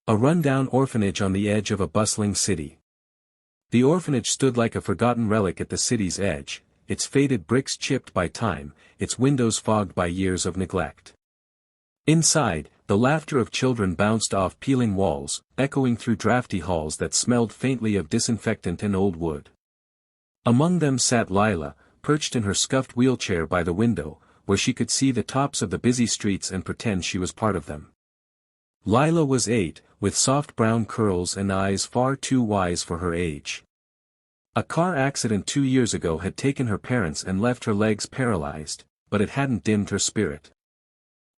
A rundown orphanage on the edge of a bustling city. The orphanage stood like a forgotten relic at the city's edge, its faded bricks chipped by time, its windows fogged by years of neglect. Inside, the laughter of children bounced off peeling walls, echoing through drafty halls that smelled faintly of disinfectant and old wood. Among them sat Lila, perched in her scuffed wheelchair by the window, where she could see the tops of the busy streets and pretend she was part of them. Lila was 8, with soft brown curls and eyes far too wise for her age. A car accident 2 years ago had taken her parents and left her legs paralyzed, but it hadn't dimmed her spirit.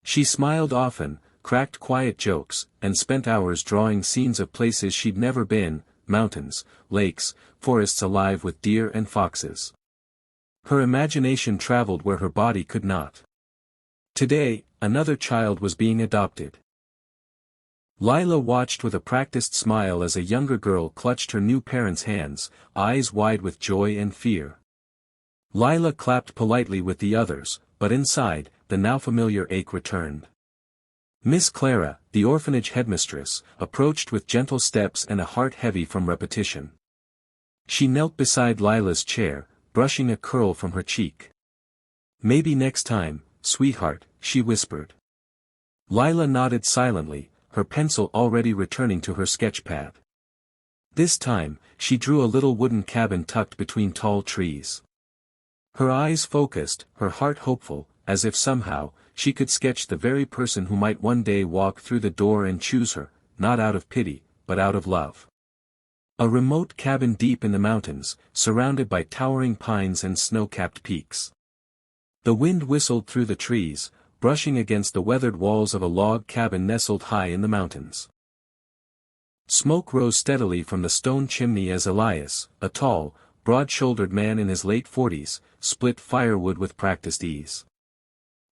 She smiled often, cracked quiet jokes, and spent hours drawing scenes of places she'd never been, mountains, lakes, forests alive with deer and foxes. Her imagination traveled where her body could not. Today, another child was being adopted. Lila watched with a practiced smile as a younger girl clutched her new parents' hands, eyes wide with joy and fear. Lila clapped politely with the others, but inside, the now familiar ache returned. Miss Clara, the orphanage headmistress, approached with gentle steps and a heart heavy from repetition. She knelt beside Lila's chair, brushing a curl from her cheek. "Maybe next time, sweetheart," she whispered. Lila nodded silently, her pencil already returning to her sketchpad. This time, she drew a little wooden cabin tucked between tall trees. Her eyes focused, her heart hopeful, as if somehow, she could sketch the very person who might one day walk through the door and choose her, not out of pity, but out of love. A remote cabin deep in the mountains, surrounded by towering pines and snow-capped peaks. The wind whistled through the trees, brushing against the weathered walls of a log cabin nestled high in the mountains. Smoke rose steadily from the stone chimney as Elias, a tall, broad-shouldered man in his late 40s, split firewood with practiced ease.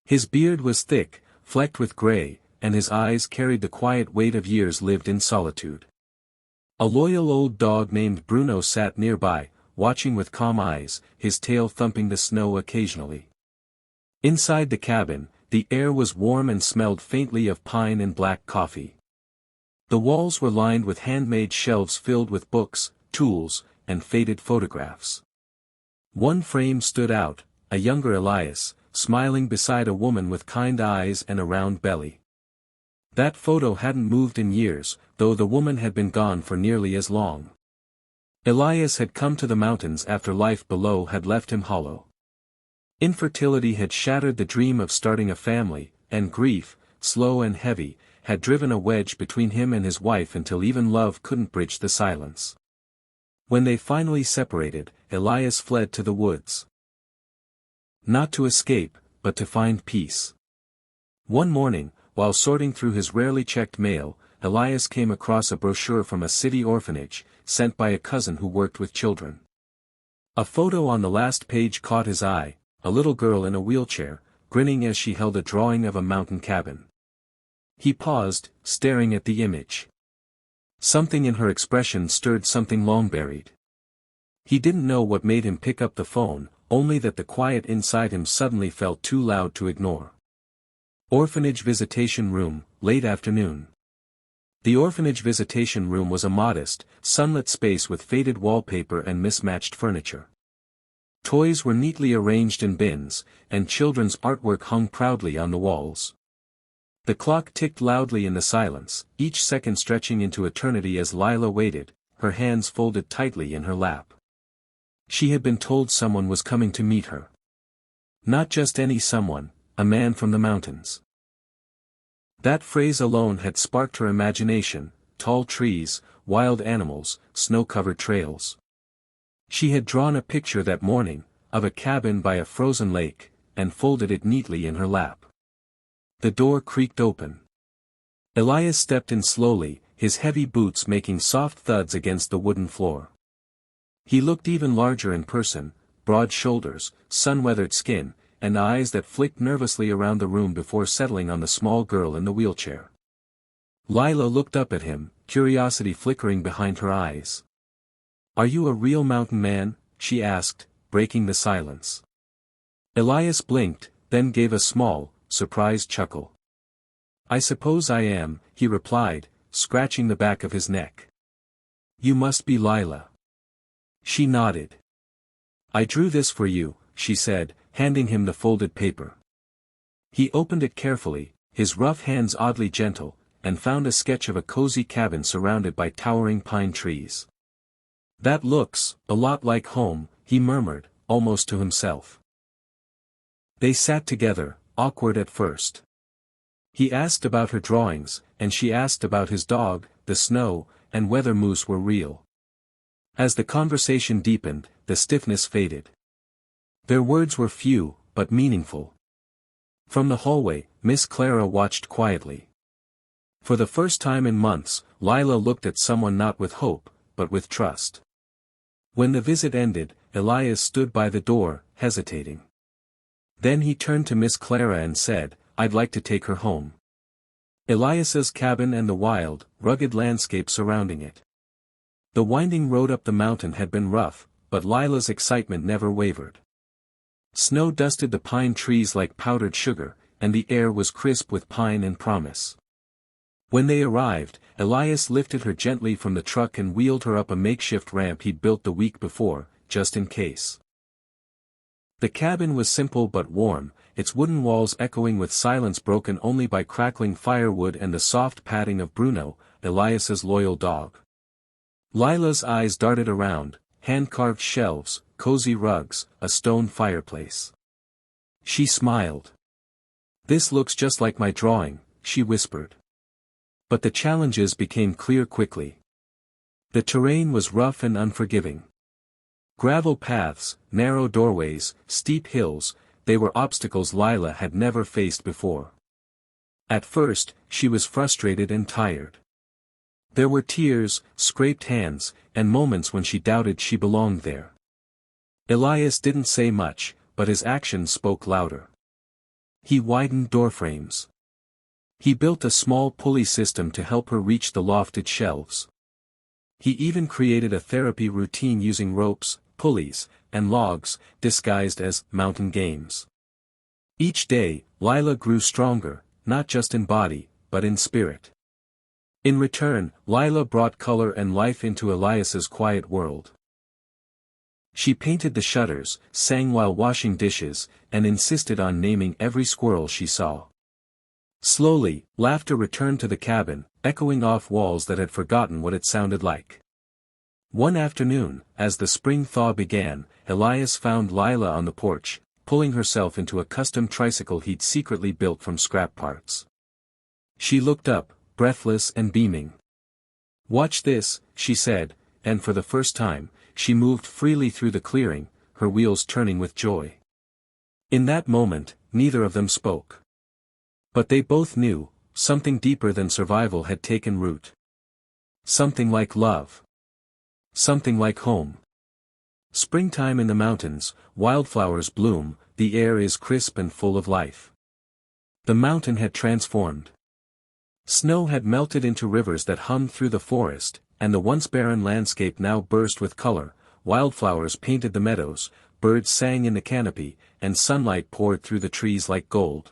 His beard was thick, flecked with gray, and his eyes carried the quiet weight of years lived in solitude. A loyal old dog named Bruno sat nearby, watching with calm eyes, his tail thumping the snow occasionally. Inside the cabin, the air was warm and smelled faintly of pine and black coffee. The walls were lined with handmade shelves filled with books, tools, and faded photographs. One frame stood out, a younger Elias, smiling beside a woman with kind eyes and a round belly. That photo hadn't moved in years, though the woman had been gone for nearly as long. Elias had come to the mountains after life below had left him hollow. Infertility had shattered the dream of starting a family, and grief, slow and heavy, had driven a wedge between him and his wife until even love couldn't bridge the silence. When they finally separated, Elias fled to the woods. Not to escape, but to find peace. One morning, while sorting through his rarely checked mail, Elias came across a brochure from a city orphanage, sent by a cousin who worked with children. A photo on the last page caught his eye, a little girl in a wheelchair, grinning as she held a drawing of a mountain cabin. He paused, staring at the image. Something in her expression stirred something long buried. He didn't know what made him pick up the phone, only that the quiet inside him suddenly felt too loud to ignore. Orphanage visitation room, late afternoon. The orphanage visitation room was a modest, sunlit space with faded wallpaper and mismatched furniture. Toys were neatly arranged in bins, and children's artwork hung proudly on the walls. The clock ticked loudly in the silence, each second stretching into eternity as Lila waited, her hands folded tightly in her lap. She had been told someone was coming to meet her. Not just any someone, a man from the mountains. That phrase alone had sparked her imagination, tall trees, wild animals, snow-covered trails. She had drawn a picture that morning, of a cabin by a frozen lake, and folded it neatly in her lap. The door creaked open. Elias stepped in slowly, his heavy boots making soft thuds against the wooden floor. He looked even larger in person, broad shoulders, sun-weathered skin, and eyes that flicked nervously around the room before settling on the small girl in the wheelchair. Lila looked up at him, curiosity flickering behind her eyes. "Are you a real mountain man?" she asked, breaking the silence. Elias blinked, then gave a small, surprised chuckle. "I suppose I am," he replied, scratching the back of his neck. "You must be Lila." She nodded. "I drew this for you," she said, handing him the folded paper. He opened it carefully, his rough hands oddly gentle, and found a sketch of a cozy cabin surrounded by towering pine trees. "That looks a lot like home," he murmured, almost to himself. They sat together, awkward at first. He asked about her drawings, and she asked about his dog, the snow, and whether moose were real. As the conversation deepened, the stiffness faded. Their words were few, but meaningful. From the hallway, Miss Clara watched quietly. For the first time in months, Lila looked at someone not with hope, but with trust. When the visit ended, Elias stood by the door, hesitating. Then he turned to Miss Clara and said, "I'd like to take her home." Elias's cabin and the wild, rugged landscape surrounding it. The winding road up the mountain had been rough, but Lila's excitement never wavered. Snow dusted the pine trees like powdered sugar, and the air was crisp with pine and promise. When they arrived, Elias lifted her gently from the truck and wheeled her up a makeshift ramp he'd built the week before, just in case. The cabin was simple but warm, its wooden walls echoing with silence broken only by crackling firewood and the soft padding of Bruno, Elias's loyal dog. Lila's eyes darted around, hand-carved shelves, cozy rugs, a stone fireplace. She smiled. "This looks just like my drawing," she whispered. But the challenges became clear quickly. The terrain was rough and unforgiving. Gravel paths, narrow doorways, steep hills, they were obstacles Lila had never faced before. At first, she was frustrated and tired. There were tears, scraped hands, and moments when she doubted she belonged there. Elias didn't say much, but his actions spoke louder. He widened doorframes. He built a small pulley system to help her reach the lofted shelves. He even created a therapy routine using ropes, pulleys, and logs, disguised as mountain games. Each day, Lila grew stronger, not just in body, but in spirit. In return, Lila brought color and life into Elias's quiet world. She painted the shutters, sang while washing dishes, and insisted on naming every squirrel she saw. Slowly, laughter returned to the cabin, echoing off walls that had forgotten what it sounded like. One afternoon, as the spring thaw began, Elias found Lila on the porch, pulling herself into a custom tricycle he'd secretly built from scrap parts. She looked up, breathless and beaming. "Watch this," she said, and for the first time, she moved freely through the clearing, her wheels turning with joy. In that moment, neither of them spoke. But they both knew, something deeper than survival had taken root. Something like love. Something like home. Springtime in the mountains, wildflowers bloom, the air is crisp and full of life. The mountain had transformed. Snow had melted into rivers that hummed through the forest, and the once barren landscape now burst with color. Wildflowers painted the meadows, birds sang in the canopy, and sunlight poured through the trees like gold.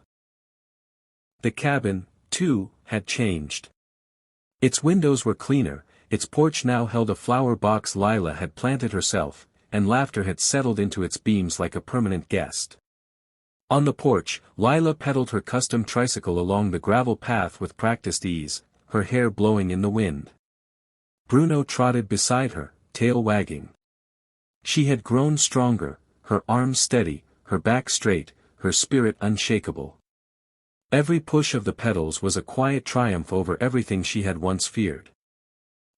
The cabin, too, had changed. Its windows were cleaner, its porch now held a flower box Lila had planted herself, and laughter had settled into its beams like a permanent guest. On the porch, Lila pedaled her custom tricycle along the gravel path with practiced ease, her hair blowing in the wind. Bruno trotted beside her, tail wagging. She had grown stronger, her arms steady, her back straight, her spirit unshakable. Every push of the pedals was a quiet triumph over everything she had once feared.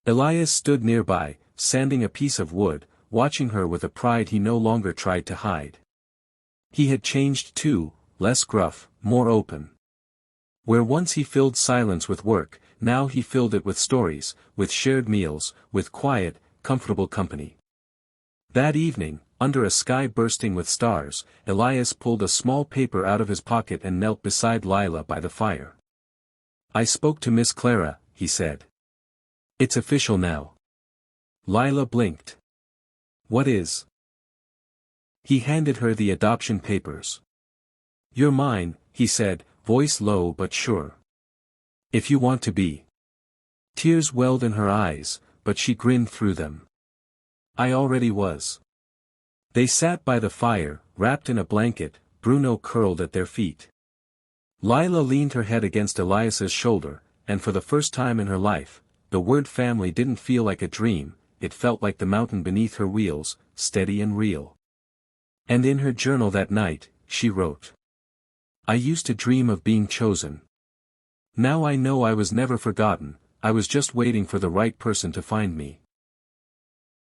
Elias stood nearby, sanding a piece of wood, watching her with a pride he no longer tried to hide. He had changed too, less gruff, more open. Where once he filled silence with work, now he filled it with stories, with shared meals, with quiet, comfortable company. That evening, under a sky bursting with stars, Elias pulled a small paper out of his pocket and knelt beside Lila by the fire. "I spoke to Miss Clara," he said. "It's official now." Lila blinked. "What is?" He handed her the adoption papers. "You're mine," he said, voice low but sure. "If you want to be." Tears welled in her eyes, but she grinned through them. I already was. They sat by the fire, wrapped in a blanket, Bruno curled at their feet. Lila leaned her head against Elias's shoulder, and for the first time in her life, the word family didn't feel like a dream, it felt like the mountain beneath her wheels, steady and real. And in her journal that night, she wrote. I used to dream of being chosen. Now I know I was never forgotten, I was just waiting for the right person to find me.